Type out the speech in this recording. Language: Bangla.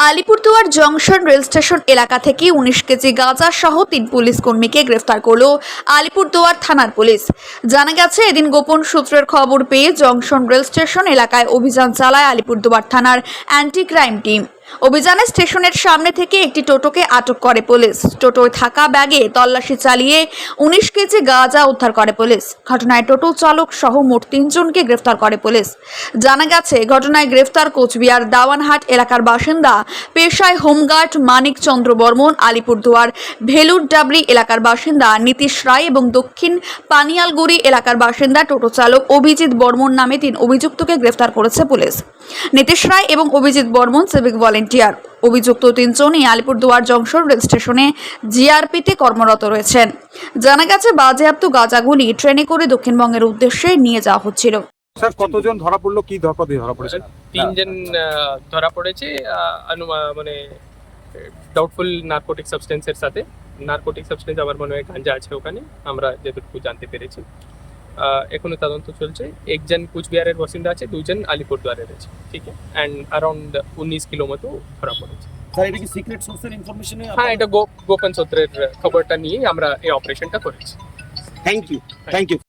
আলিপুরদুয়ার জংশন রেল স্টেশন এলাকা থেকে 19 কেজি গাঁজা সহ 3 পুলিশ কর্মীকে গ্রেফতার করলো আলিপুরদুয়ার থানার পুলিশ। জানা গেছে, এদিন গোপন সূত্রের খবর পেয়ে জংশন রেল স্টেশন এলাকায় অভিযান চালায় আলিপুরদুয়ার থানার অ্যান্টি ক্রাইম টিম। অভিযানে স্টেশনের সামনে থেকে একটি টোটোকে আটক করে পুলিশ। টোটোয় থাকা ব্যাগে তল্লাশি চালিয়ে 19 কেজি গাঁজা উদ্ধার করে পুলিশ। ঘটনায় টোটো চালক সহ মোট 3 জনকে গ্রেফতার করে পুলিশ। জানা গেছে, ঘটনায় গ্রেফতার কোচবিহার দাওয়ানহাট এলাকার বাসিন্দা, পেশায় হোমগার্ড মানিক চন্দ্র বর্মন, আলিপুরদুয়ার ভেলুর ডাবলি এলাকার বাসিন্দা নীতিশ রায় এবং দক্ষিণ পানিয়ালগুড়ি এলাকার বাসিন্দা টোটো চালক অভিজিৎ বর্মন নামে 3 অভিযুক্তকে গ্রেফতার করেছে পুলিশ। নীতিশ রায় এবং অভিজিৎ বর্মন সিভিক ভলেন্টিয়ার। অভিযুক্ত 3 জনই আলিপুরদুয়ার জংশন রেল স্টেশনে জিআরপিতে কর্মরত রয়েছেন। জানা গেছে, বাজেয়াপ্ত গাঁজাগুলি ট্রেনে করে দক্ষিণবঙ্গের উদ্দেশ্যে নিয়ে যাওয়া হচ্ছিল। স্যার, কতজন ধরা পড়লো, কি ধরা পড়েছে? 3 জন ধরা পড়েছে মানে ডাউটফুল নার্কোটিক সাবস্টেন্সের সাথে। নার্কোটিক সাবস্টেন্স আমার মনে হয় গাঁজা আছে ওখানে, আমরা যেটুকু জানতে পেরেছি। এখনো তদন্ত চলছে। একজন কুচবিহারের বাসিন্দা আছে, 2 জন আলিপুরদুয়ারের আছে, ঠিক আছে। অ্যান্ড অ্যারাউন্ড 19 কিলো মতো ধরা পড়েছে। স্যার, এটা কি সিক্রেট সোর্সের ইনফরমেশন? হ্যাঁ, এটা গোপন সূত্রের খবরটা নিয়ে আমরা এই অপারেশনটা করেছি। Thank you.